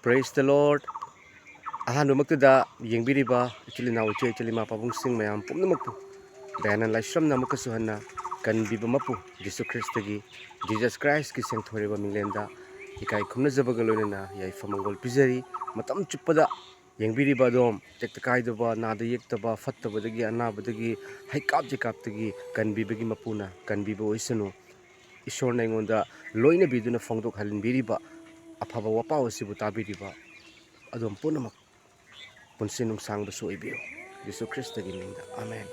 Praise the Lord. Ahanumaktuda yengbiriba ichilina uche ichilima pabungsing mayam pumnamapu. Bayanan laishram namukasuhanna kanbiba mapu Jesus Christagi Jesus Christ ki sengthoreba minglenda ikai khumna zabagaloina yai famangol pizari matam chupada yengbiriba dom tektakai nada yektaba fattabadagi anabadagi haikap jekaptagi kanbibagi mapuna kanbiba oisanu ishorna ingonda loina biduna fongdok halinbiriba afaba wapa osibu tabiriba adom punamak punsin nungsang basu ibiyo Jesus Christ gi mingda amen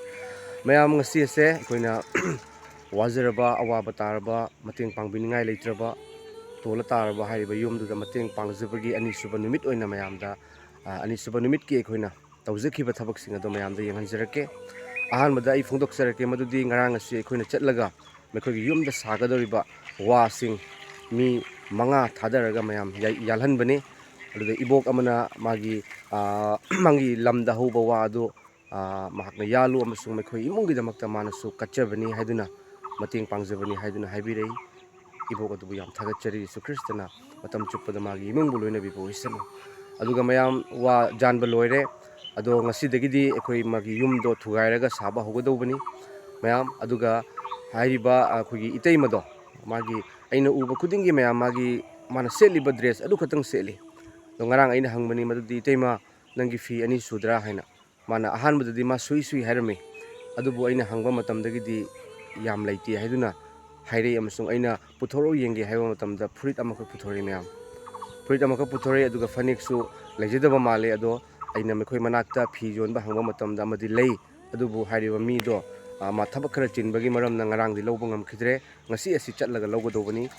mayam ngasi se koina wazaraba awaba taraba mating pangbiningai leitraba tola taraba haiba yumduda mating pangjabagi anisuba numit oina mayamda anisuba numit ki koina tawjakhiba thabak sing ado mayamda yenghanjarake ahanmada ai phongdoksarake madudi ngarang asi koina chatlaga mekhoi yumda sagadoriba wasing mi manga thadaraga mayam yalhanbani aduda ibok amana magi mangi lamda hoba wa ado mahakna yalu amasung mekhoi imungi damakta manasu kachabani haiduna mating pangjabani haiduna haibirei ibok adu yam thagachari Jesus Christana matam chuppada magi imung buloina bibo isanu aduga mayam wa janba loire ado ngasidagidi ekhoi magi yumdo thugairaga saba hogadobani mayam aduga hairiba akhogi iteimado magi aina uba khudingi mayam magi mana seliba dress adu khatang seli ngarang aina hangbani madudi iteima nangi fi ani sudra haina mana ahan madudi ma sui sui hairami adubu aina hangba matamdagidi yam laiti haiduna haire amasung aina puthoro yenge haiba matamda fruit amaka puthori mayam fruit amaka puthori aduga faniksu lejidaba male ado aina mekhoi manakta fi jonba hangba matamda amadi lei adubu hairiba mi do ma thabak khara chinbagi maramna ngarang di lobang amkhidre ngasi asi chatlaga logodobani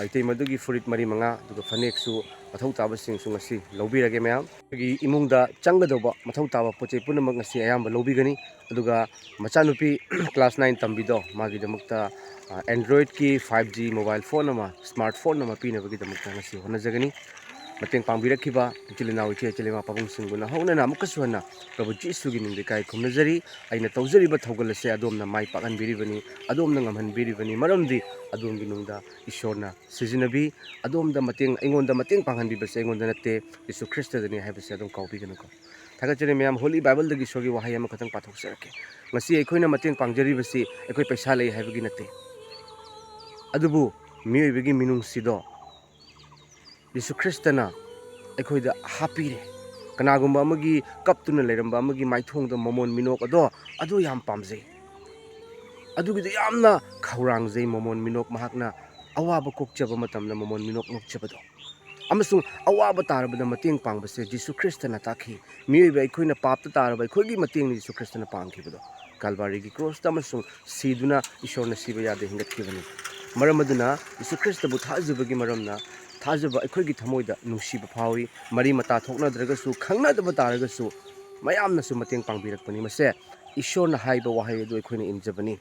itei madugi fruit mari manga aduga faneksu mathau taba singsu ngasi lobirage mayam gi imungda changgadoba mathau taba poche punamak ngasi ayamba lobigani aduga machanupi class 9 tambido magi damakta Android ki 5G mobile phone ama smartphone ama pinabagi damakta ngasi honajagani mateng pangbirakhiba chilina uche chilima pabung singguna hauna na mukasuhana Prabhu Jisu gi mingde kai khumnajari aina tawjariba thawgalase adomna mai pakan biribani adomna ngamhan biribani maramdi adom gi nungda ishorna sijinabi adomda mateng aingonda mateng panghan bibase aingonda natte Yesu Christ dani haibase adom kaubi ganako thagachari mayam holy bible dagi shogi wahai ama khatang pathok sarake ngasi aikoina mateng pangjari basi aikoi paisa lei haibagi natte adubu miyoibagi minung sido Jesus Christana aikoida hapire kanagumba amagi kaptuna leiramba amagi maithongda momon minok ado yam pamjai adugida yamna khaurang momon minok mahakna awaba kokchaba matamna momon minok nokchabado amasung awaba tarabada mateng pangbase Jesus Christana takhi miyoiba aikoina papta taraba aikoigi mateng ni Jesus Christana pangkhibado Calvary gi cross ta amasung siduna ishorna siba yade hingatkibani maramaduna Jesus Christ bu thajubagi maramna thajaba aikoigi thamoida nungsiba phawi mari mata thoknadragasu khangnadaba taragasu mayamnasu mateng pangbirakpani mase ishorna haiba wahai adu aikoina injabani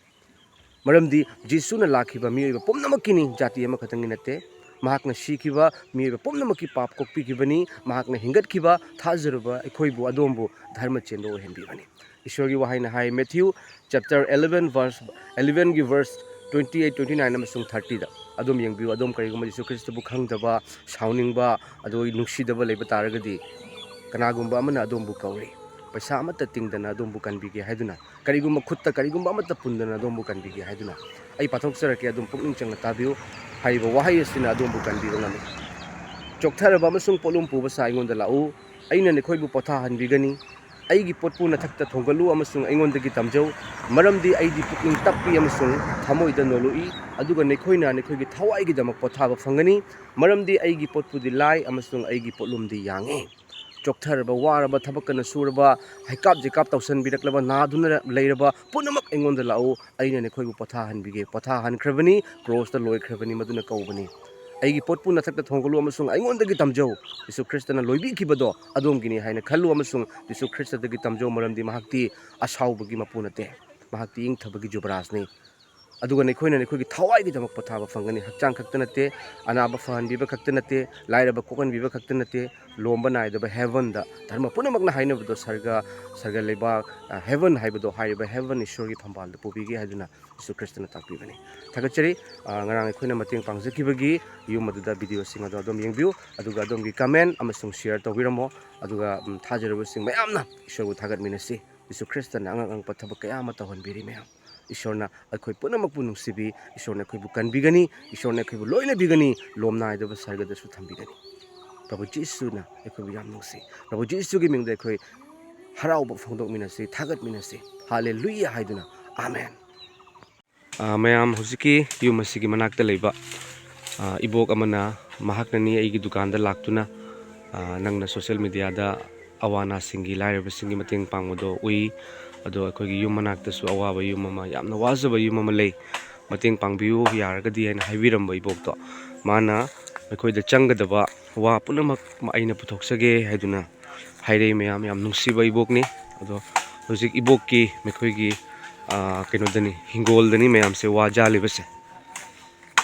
maramdi Jisuna lakhiba miyoiba pumnamakini jati ama khatangi natte mahakna shikiba miyoiba pumnamaki pap kokpikibani mahakna hingatkhiba thajaraba aikoibu adombu dharma chendo henbibani ishorgi wahaina hai Matthew chapter 11 gi verse 28 29 amasung 30 da adom yengbiu adom kariguma Jesus Christ bu khangdaba sauningba ado nungsidaba leiba taragadi kanagumba amana adom bu kauri paisa amata tingdana adom bu kanbige haiduna kariguma khutta karigumba amata pundana adom bu kanbige haiduna ai pathok sarake adom pukning changna tabiu haiba wahai asina adom bu kanbiba ngami chokthara amasung polum puba sa ingonda lau aina ne khoibu potha hanbigani aigi potpu na thakta thongalu amasung aingonda gi tamjau maramdi aidi pukning tappi amasung thamoida noloi aduga nekhoina nekhoigi thawai gi damak pothaba phangani maramdi aigi potpu di lai amasung aigi potlumdi yange choktharba waraba thabakana suraba haikap jekap tawsan biraklaba naduna leiraba punamak aingonda lau aina nekhoibu potha hanbige potha hankrabani cross ta loikrabani maduna kaubani aigi potpu na thakta thongalu amasung aingonda gi tamjau Jesus Christana loibi kibado adom gini haina khallu amasung Jesus Christ dagi tamjau maramdi mahakti ashaubagi mapunate mahakti ing thabagi jubrasni ꯑꯗꯨꯒ ꯑꯩꯈꯣꯏꯒꯤ ꯊꯋꯥꯏꯒꯤꯗꯃꯛ ꯄꯣꯊꯥꯕ ꯐꯪꯒꯅꯤ ꯍꯛꯆꯥꯡ ꯈꯛꯇ ꯅꯠꯇꯦ ꯑꯅꯥꯕ ꯐꯍꯟꯕꯤꯕ ꯈꯛꯇ ꯅꯠꯇꯦ ꯂꯥꯏꯔꯕ ꯀꯣꯛꯍꯟꯕꯤꯕ ꯈꯛꯇ ꯅꯠꯇꯦ ꯂꯣꯝꯕ ꯅꯥꯏꯗꯕ ꯍꯦꯚꯟꯗ ꯙꯔꯃ ꯄꯨꯝꯅꯃꯛꯅ ꯍꯥꯏꯅꯕꯗꯣ ꯁꯔꯒ ꯂꯩꯕꯥꯛ ꯍꯦꯚꯟ ꯍꯥꯏꯕꯗꯣ ꯍꯥꯏꯔꯤꯕ ꯍꯦꯚꯟ ꯏꯁꯣꯔꯒꯤ ꯐꯝꯕꯥꯜꯗ ꯄꯨꯕꯤꯒꯦ ꯍꯥꯏꯗꯨꯅ ꯌꯤꯁꯨ ꯈ꯭ꯔꯤꯁꯇꯅ ꯇꯥꯛꯄꯤꯕꯅꯤ ꯊꯥꯒꯠꯆꯔꯤ ꯉꯔꯥꯡ ꯑꯩꯈꯣꯏꯅ ꯃꯇꯦꯡ ꯄꯥꯡꯖꯈꯤꯕꯒꯤ ꯌꯨꯝ ꯑꯗꯨꯗ ꯚꯤꯗꯤꯑꯣꯁꯤꯡ ꯑꯗꯣ ꯑꯗꯨꯝ ꯌꯦꯡꯕꯤꯌꯨ ꯑꯗꯨꯒ ꯑꯗꯣꯝꯒꯤ ꯀꯃꯦꯟ ꯑꯃꯁꯨꯡ ꯁꯤꯌꯔ ꯇꯧꯕꯤꯔꯝꯃꯣ ꯑꯗꯨꯒ ꯊꯥꯖꯔꯕꯁꯤꯡ ꯃꯌꯥꯝꯅ ꯏꯁꯣꯔꯕꯨ ꯊꯥꯒꯠꯃꯤꯟꯅꯁꯤ ꯌꯤꯁꯨ ꯈ꯭ꯔꯤꯁꯇꯅ ꯑꯉꯛꯄ ꯊꯕꯛ ꯀꯌꯥ ꯑꯃ ꯇꯧꯍꯟꯕꯤꯔꯤ ꯃꯌꯥꯝ ꯏꯁꯣꯔꯅ ꯑꯩꯈꯣꯏ ꯄꯨꯝꯅꯃꯛꯄꯨ ꯅꯨꯡꯁꯤꯕꯤ ꯏꯁꯣꯔꯅ ꯑꯩꯈꯣꯏꯕꯨ ꯀꯟꯕꯤꯒꯅꯤ ꯏꯁꯣꯔꯅ ꯑꯩꯈꯣꯏꯕꯨ ꯂꯣꯏꯅꯕꯤꯒꯅꯤ ꯂꯣꯝ ꯅꯥꯏꯗꯕ ꯁꯔꯒꯗꯁꯨ ꯊꯝꯕꯤꯒꯅꯤ ꯄ꯭ꯔꯚꯨ ꯖꯤꯁꯨꯅ ꯑꯩꯈꯣꯏꯕꯨ ꯌꯥꯝ ꯅꯨꯡꯁꯤ ꯄ꯭ꯔꯚꯨ ꯖꯤꯁꯨꯒꯤ ꯃꯤꯡꯗ ꯑꯩꯈꯣꯏ ꯍꯔꯥꯎꯕ ꯐꯣꯡꯗꯣꯛꯃꯤꯟꯅꯁꯤ ꯊꯥꯒꯠꯃꯤꯟꯅꯁꯤ ꯍꯜꯂꯦꯂꯨꯌꯥ ꯍꯥꯏꯗꯨꯅ ꯑꯥꯃꯦꯟ ꯃꯌꯥꯝ ꯍꯧꯖꯤꯛꯀꯤ ꯌꯨꯝ ꯑꯁꯤꯒꯤ ꯃꯅꯥꯛꯇ ꯂꯩꯕ ꯏꯕꯣꯛ ꯑꯃꯅ ꯃꯍꯥꯛꯅꯅꯤ ꯑꯩꯒꯤ ꯗꯨꯀꯥꯟꯗ ꯂꯥꯛꯇꯨꯅ ꯅꯪꯅ ꯁꯣꯁꯤꯌꯦꯜ ꯃꯤꯗꯤꯌꯥꯗ ꯑꯋꯥ ꯑꯅꯥꯁꯤꯡꯒꯤ ꯂꯥꯏꯔꯕꯁꯤꯡꯒꯤ ꯃꯇꯦꯡ ꯄꯥꯡꯕꯗꯣ ꯎꯏ ꯑꯗꯣ ꯑꯩꯈꯣꯏꯒꯤ ꯌꯨꯝ ꯃꯅꯥꯛꯇꯁꯨ ꯑꯋꯥꯕ ꯌꯨꯝ ꯑꯃ ꯌꯥꯝꯅ ꯋꯥꯖꯕ ꯌꯨꯝ ꯑꯃ ꯂꯩ ꯃꯇꯦꯡ ꯄꯥꯡꯕꯤꯌꯨ ꯌꯥꯔꯒꯗꯤ ꯍꯥꯏꯅ ꯍꯥꯏꯕꯤꯔꯝꯕ ꯏꯕꯣꯛꯇꯣ ꯃꯥꯅ ꯑꯩꯈꯣꯏꯗ ꯆꯪꯒꯗꯕ ꯋꯥ ꯄꯨꯝꯅꯃꯛ ꯑꯩꯅ ꯄꯨꯊꯣꯛꯆꯒꯦ ꯍꯥꯏꯗꯨꯅ ꯍꯥꯏꯔꯛꯏ ꯃꯌꯥꯝ ꯌꯥꯝ ꯅꯨꯡꯁꯤꯕ ꯏꯕꯣꯛꯅꯤ ꯑꯗꯣ ꯍꯧꯖꯤꯛ ꯏꯕꯣꯛꯀꯤ ꯑꯩꯈꯣꯏꯒꯤ ꯀꯩꯅꯣꯗꯅꯤ ꯍꯤꯡꯒꯣꯜꯗꯅꯤ ꯃꯌꯥꯝꯁꯦ ꯋꯥ ꯖꯥꯜꯂꯤꯕꯁꯦ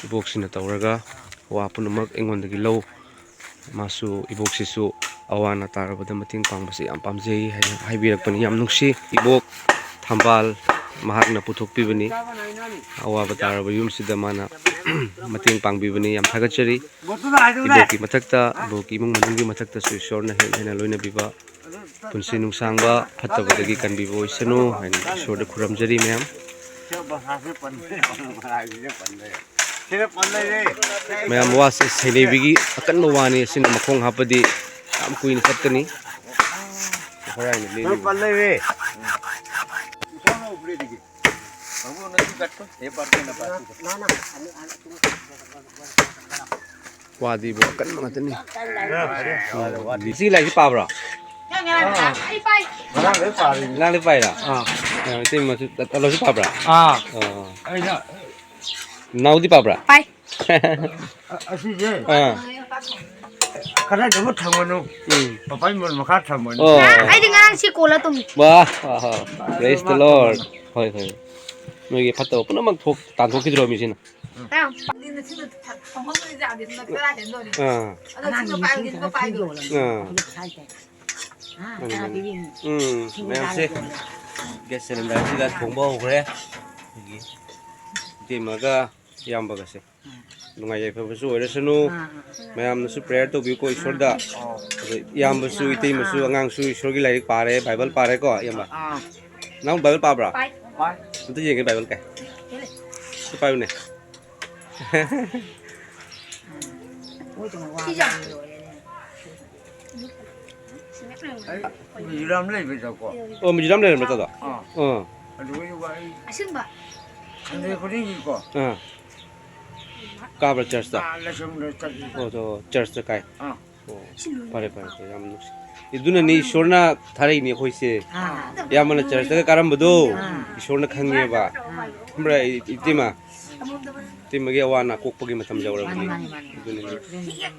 ꯏꯕꯣꯛꯁꯤꯅ ꯇꯧꯔꯒ ꯋꯥ ꯄꯨꯝꯅꯃꯛ ꯑꯩꯉꯣꯟꯗꯒꯤ ꯂꯧ ꯃꯥꯁꯨ ꯏꯕꯣꯛꯁꯤꯁꯨ ꯑꯋꯥ ꯑꯅꯥ ꯇꯥꯔꯕꯗ ꯃꯇꯦꯡ ꯄꯥꯡꯕꯁꯦ ꯌꯥꯝ ꯄꯥꯝꯖꯩ ꯍꯥꯏꯅ ꯍꯥꯏꯕꯤꯔꯛꯄꯅꯤ ꯌꯥꯝ ꯅꯨꯡꯁꯤ ꯏꯕꯣꯛ ꯊꯝꯕꯥꯜ ꯃꯍꯥꯛꯅ ꯄꯨꯊꯣꯛꯄꯤꯕꯅꯤ ꯑꯋꯥꯕ ꯇꯥꯔꯕ ꯌꯨꯝꯁꯤꯗ ꯃꯥꯅ ꯃꯇꯦꯡ ꯄꯥꯡꯕꯤꯕꯅꯤ ꯌꯥꯝ ꯊꯥꯒꯠꯆꯔꯤ ꯏꯕꯣꯛꯀꯤ ꯃꯊꯛꯇ ꯏꯕꯣꯛꯀꯤ ꯏꯃꯨꯡ ꯃꯅꯨꯡꯒꯤ ꯃꯊꯛꯇꯁꯨ ꯏꯁꯣꯔꯅ ꯍꯦꯟꯅ ꯂꯣꯏꯅꯕꯤꯕ ꯄꯨꯟꯁꯤ ꯅꯨꯡꯁꯥꯡꯕ ꯐꯠꯇꯕꯗꯒꯤ ꯀꯟꯕꯤꯕ ꯑꯣꯏꯁꯅꯨ ꯍꯥꯏꯅ ꯏꯁꯣꯔꯗ ꯈꯨꯔꯨꯝꯖꯔꯤ ꯃꯌꯥꯝ ꯃꯌꯥꯝ ꯋꯥꯁꯦ ꯁꯩꯅꯩꯕꯤꯒꯤ ꯑꯀꯟꯕ ꯋꯥꯅꯤ ꯑꯁꯤꯅ ꯃꯈꯣꯡ ꯍꯥꯞꯄꯗꯤ ꯌꯥꯝ ꯀꯨꯏꯅ ꯆꯠꯀꯅꯤ ꯋꯥꯗꯤꯕꯨ ꯑꯀꯟꯕ ꯉꯥꯛꯇꯅꯤ ꯁꯤ ꯂꯥꯏꯔꯤꯛꯁꯤ ꯄꯥꯕ꯭ꯔꯣ ꯉꯔꯥꯡꯗꯩ ꯄꯥꯏꯔꯥ ꯇꯂꯣꯁꯤ ꯄꯥꯕ꯭ꯔꯥ ꯅꯥꯎꯗꯤ ꯄꯥꯕ꯭ꯔꯥ ꯑꯁꯤꯁꯦ ꯀꯗꯥꯏꯗꯕꯨ ꯊꯝꯃꯅꯣ ꯄꯄꯥꯏ ꯃꯣꯟ ꯃꯈꯥ ꯊꯝꯃꯅꯣ ꯑꯩꯗꯤ ꯉꯔꯥꯡ ꯁꯤ ꯀꯣꯜꯂ ꯇꯨꯝꯃꯤ ꯄ꯭ꯔꯦꯖ ꯗ ꯂꯣꯔꯗ ꯍꯣꯏ ꯍꯣꯏ ꯅꯣꯏꯒꯤ ꯐꯠꯇꯕ ꯄꯨꯝꯅꯃꯛ ꯇꯥꯟꯊꯣꯛꯈꯤꯗ꯭ꯔꯣ ꯃꯤꯁꯤꯅ ꯃꯌꯥꯝꯁꯦ ꯒ꯭ꯌꯥꯁ ꯁꯤꯂꯤꯟꯗꯔꯁꯤꯗ ꯊꯣꯡꯕ ꯍꯧꯈ꯭ꯔꯦ ꯑꯩꯈꯣꯏꯒꯤ ꯏꯇꯩꯃꯒ ꯏꯌꯥꯝꯕꯒꯁꯦ ꯅꯨꯡꯉꯥꯏ ꯌꯥꯏꯐꯕꯁꯨ ꯑꯣꯏꯔꯁꯅꯨ ꯃꯌꯥꯝꯅꯁꯨ ꯄ꯭ꯔꯦꯌꯔ ꯇꯧꯕꯤꯌꯨꯀꯣ ꯏꯁꯣꯔꯗ ꯑꯗꯣ ꯏꯌꯥꯝꯕꯁꯨ ꯏꯇꯩꯃꯁꯨ ꯑꯉꯥꯡꯁꯨ ꯏꯁꯣꯔꯒꯤ ꯂꯥꯏꯔꯤꯛ ꯄꯥꯔꯦ ꯕꯥꯏꯕꯜ ꯄꯥꯔꯦꯀꯣ ꯏꯌꯥꯝꯕ ꯅꯪ ꯕꯥꯏꯕꯜ ꯄꯥꯕ꯭ꯔꯥ ꯑꯝꯇ ꯌꯦꯡꯒꯦ ꯕꯥꯏꯕꯜ ꯀꯥꯏ ꯁꯤ ꯄꯥꯏꯌꯨꯅꯦ ꯃꯤꯖꯣꯔꯥꯝ ꯂꯩꯕꯗꯀꯣ ꯑꯣ ꯃꯤꯖꯣꯔꯥꯝ ꯂꯩꯔꯝꯕ ꯇꯥꯗ ꯑꯗꯨꯒ ꯑꯩ ꯑꯁꯦꯡꯕ ꯁꯟꯗꯦ ꯈꯨꯗꯤꯡꯒꯤꯀꯣ ꯀꯥꯕ꯭ꯔꯥ ꯆꯔꯆꯇ ꯂꯥꯏꯁꯪꯗ ꯆꯠꯂꯤ ꯑꯣ ꯆꯔꯆꯇ ꯀꯥꯏ ꯑꯣ ꯐꯔꯦ ꯐꯔꯦ ꯐꯔꯦ ꯌꯥꯝ ꯅꯨꯡꯁꯤ ꯑꯗꯨꯅꯅꯤ ꯏꯁꯣꯔꯅ ꯊꯥꯔꯛꯏꯅꯤ ꯑꯩꯈꯣꯏꯁꯦ ꯏꯌꯥꯝꯕꯅ ꯆꯔꯆꯇꯒ ꯀꯥꯔꯝꯕꯗꯣ ꯏꯁꯣꯔꯅ ꯈꯪꯉꯦꯕ ꯈꯪꯕ꯭ꯔꯥ ꯏꯇꯩꯃ ꯏꯇꯩꯃꯒꯤ ꯑꯋꯥ ꯑꯅꯥ ꯀꯣꯛꯄꯒꯤ ꯃꯇꯝ ꯌꯧꯔꯕꯅꯤ ꯑꯗꯨꯅꯅꯤ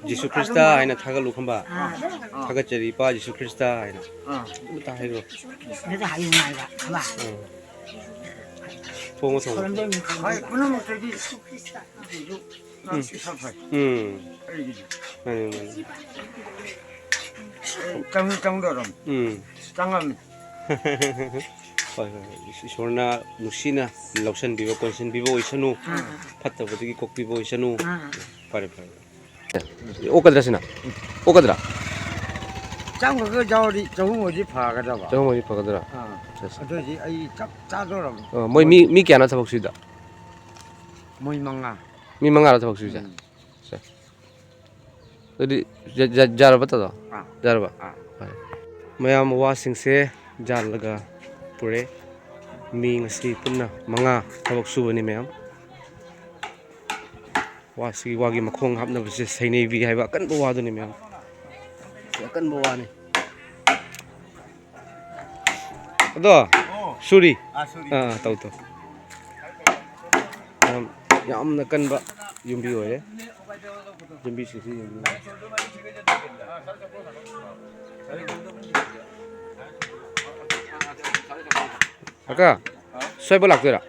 ꯖꯤꯁꯨ ꯈ꯭ꯔꯤꯁꯇ ꯍꯥꯏꯅ ꯊꯥꯒꯠꯂꯨ ꯈꯪꯕ ꯊꯥꯒꯠꯆꯔꯤ ꯏꯄꯥ ꯖꯤꯁꯨ ꯈ꯭ꯔꯤꯁꯇ ꯍꯥꯏꯅ ꯑꯃꯇ ꯍꯥꯏꯈ꯭ꯔꯣ ꯊꯣꯡꯉꯣ ꯊꯣꯡꯉꯣ ꯄꯨꯝꯅꯃꯛꯇꯒꯤ ꯏꯁꯥ ꯐꯩ ꯑꯩꯒꯤꯗꯤ ꯆꯪꯗꯧꯔꯝ ꯆꯪꯉꯝꯃꯤ ꯍꯣꯏ ꯍꯣꯏ ꯏꯁꯣꯔꯅ ꯅꯨꯡꯁꯤꯅ ꯂꯧꯁꯤꯟꯕꯤꯕ ꯀꯣꯟꯁꯤꯟꯕꯤꯕ ꯑꯣꯏꯁꯅꯨ ꯐꯠꯇꯕꯗꯒꯤ ꯀꯣꯛꯄꯤꯕ ꯑꯣꯏꯁꯅꯨ ꯐꯔꯦ ꯐꯔꯦ ꯑꯣꯛꯀꯗ꯭ꯔꯥ ꯁꯤꯅ ꯑꯣꯛꯀꯗ꯭ꯔꯥ ꯆꯪꯈ꯭ꯔꯒ ꯌꯥꯎꯔꯗꯤ ꯆꯍꯨꯝ ꯑꯣꯏꯗꯤ ꯐꯒꯗꯕ ꯆꯍꯨꯝ ꯑꯣꯏꯗꯤ ꯐꯒꯗ꯭ꯔꯥ ꯑꯗꯨꯗꯤ ꯑꯩ ꯆꯞ ꯆꯥꯗꯧꯔꯝꯃꯤ ꯃꯣꯏ ꯃꯤ ꯀꯌꯥꯅꯣꯊꯕꯛ ꯁꯨꯏꯗ ꯃꯣꯏ 5 ꯃꯤ 5ꯔꯣ ꯊꯕꯛ ꯁꯨꯏꯁꯦ ꯑꯗꯨꯗꯤ ꯌꯥꯔꯕ ꯇꯥꯗꯣ ꯌꯥꯔꯕ ꯃꯌꯥꯝ ꯋꯥꯁꯤꯡꯁꯦ ꯌꯥꯜꯂꯒ ꯄꯨꯔꯦ ꯃꯤ ꯉꯁꯤ ꯄꯨꯟꯅ 5 ꯊꯕꯛ ꯁꯨꯕꯅꯤ ꯃꯌꯥꯝ ꯋꯥꯁꯤꯒꯤ ꯋꯥꯒꯤ ꯃꯈꯣꯡ ꯍꯥꯞꯅꯕꯁꯦ ꯁꯩꯅꯩꯕꯤ ꯍꯥꯏꯕ ꯑꯀꯟꯕ ꯋꯥꯗꯨꯅꯤ ꯃꯌꯥꯝ ꯑꯀꯟꯕ ꯋꯥꯅꯤ ꯑꯗꯣ ꯁꯨꯔꯤ ꯇꯧ ꯌꯥꯝꯅ ꯀꯟꯕ ꯌꯨꯝꯕꯤ ꯑꯣꯏꯔꯦ ꯌꯨꯝꯕꯤꯁꯤꯡꯁꯤ ꯌꯦꯡꯕꯤꯌꯨ ꯀꯀꯥ ꯁꯣꯏꯕ ꯂꯥꯛꯇꯣꯏꯔꯥ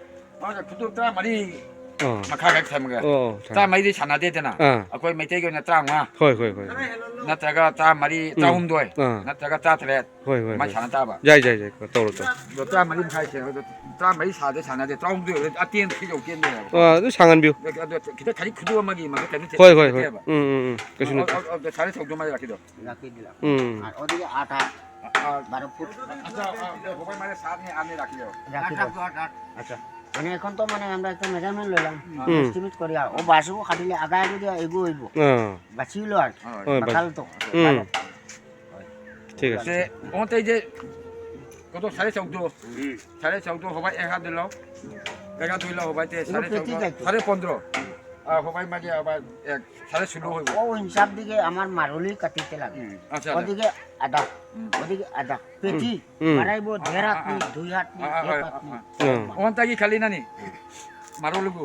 맞아. 구독 짜 말이 어. 막하게 되는 거야. 어. 짜 말이 하나 되잖아. 어. 아까 메테기는 짱마. 거의 거의 거의. 나타가 짜 말이 짜움도이. 어. 나타가 짜 트레. 거의 거의. 마 하나 따봐. 자자자. 떠오르다. 짜 말이 가이세. 짜 말이 사대 하나 돼. 짜움도이. 아띠엔 필요 없겠네. 와, 상한 뷰. kita cari kedua lagi mak kita 거의 거의 거의. 그시는. cari satu lagi gitu ওদিকে আটা বারো foot pokoknya mana saatnya aneh lagi yo আচ্ছা মানে এখন তো মানে আমরা একটা মেজারমেন্ট লইলাম এস্টিমেট করি আর ও বাসবো খাটিলে আগায় যদি এগো হইব বাঁচিলো আর বাকাল তো ঠিক আছে ওতে যে কত সাড়ে 14 হবাই 11 দিল হবাই তে সাড়ে 15 হবাই মাঝে আবার 16.5 হইব ও হিসাব দিকে আমার মারুলি কাটিতে লাগে আচ্ছা ওদিকে আদা পেটি মারাইব দেড় হাত নি দুই হাত নি এক হাত নি ওন তাকি খালি নানি মারো লুগু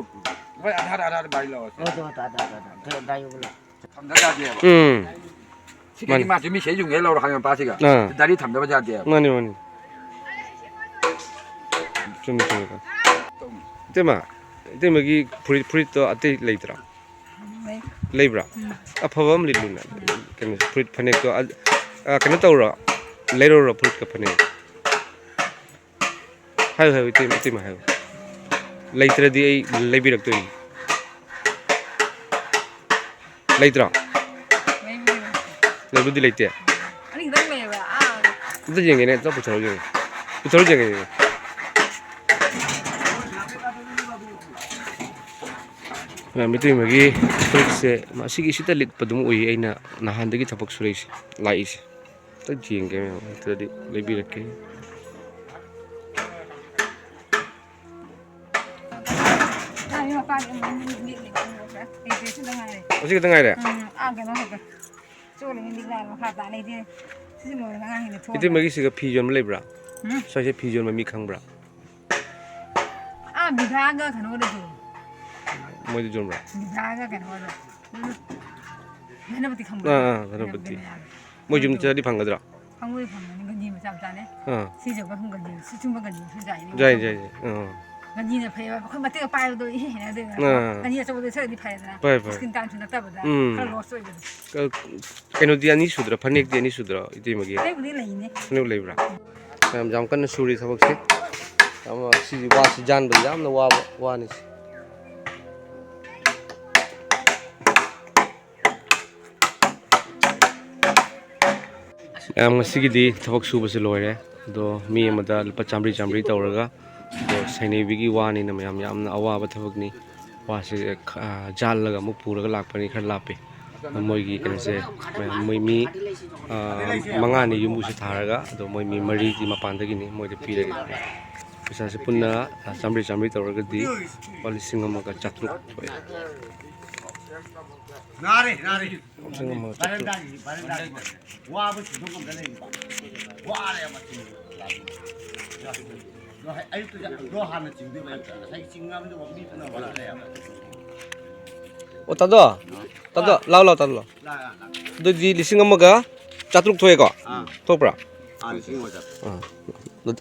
ওই আধার বাইল আছে ও তো আদা দাইগুলো 담다가 돼요. 시간이 맞으면 세중 내려오러 가면 빠지가. 다리 담다가 돼요. 많이 좀 때마 때마기 프리트 아때 레이드라 레이브라 아파밤 리루나 그냥 프리트 파네도 아 그냥 떠오라 레로로 프리트 파네 하요 때마 하요 레이트라디 레비락도 레이드라 레비디 레이트 아니 그런 거야. 아, 무슨 얘기네 또 붙여줘 얘기 미투이 머기 프릭세 마시기 시달릿 빠둠 오이 아이나 나한데기 타박 수레이시 라이시 또 지행게 저디 레비르케 아, 이거 빠지 이게 생각나네. 어떻게 등하이래 아, 그거 그거. 쪼리 니가 하다 내지. 스스로 나가는 거. 이때 머기 시가 피존 레브라 사실 피존 미 캉브라 아, 미가가 가는 거도. 뭐지 좀라 미가가 가는 거도. 내가 강. 나나버티 뭐 지금 저디 방가더라 방울이 방는 건 니만 잡자네. 어 시저가 한 건지 수중가 건지 수자이. 자이 어 간지는 파이가 그 맞대가 빠요도 해야 돼. 간지가 저보다 저기 파야잖아. 파이 스킨 단추나 따보다. 그걸 넣었어 이거. 그노디 아니 수드라 파닉디 아니 수드라 이때 머기 레벨이 레이네. 네 레브라 잠깐 수리 사박세 아마 시 와시 잔도 잠나 와니 ngasigidi thawak subase loire do mi amada lupa chamri tawraga do sainebigi wani na mayam yamna awaba thawakni wase jallaga mu puraga lakpani khar lape moigi kanase moi mi mangani yumu se tharaga do moi mi mari di mapandagi ni moi de piragi pisa se punna chamri tawraga di policing amaga chatruk thoi 나리 policing amaga chatruk 바른다지 와부 주동금 되는 거 와래야 맞지 너 하면 증대 왜 사기 증가하면 뭐 미트나 말아야 tado lao tado do di lising amaga chatruk thoega thopra 아니 지금 오자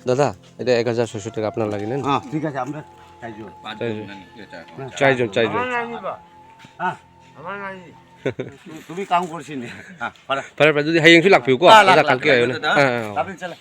দাদা এটা 1000 টাকা আপনার লাগে নেন ঠিক আছে আমরা চাইজন তুমি কাম করছিস নি পারে যদি হাইংসু লাগপিও কো দাদা কালকে আইও না তাহলে চলে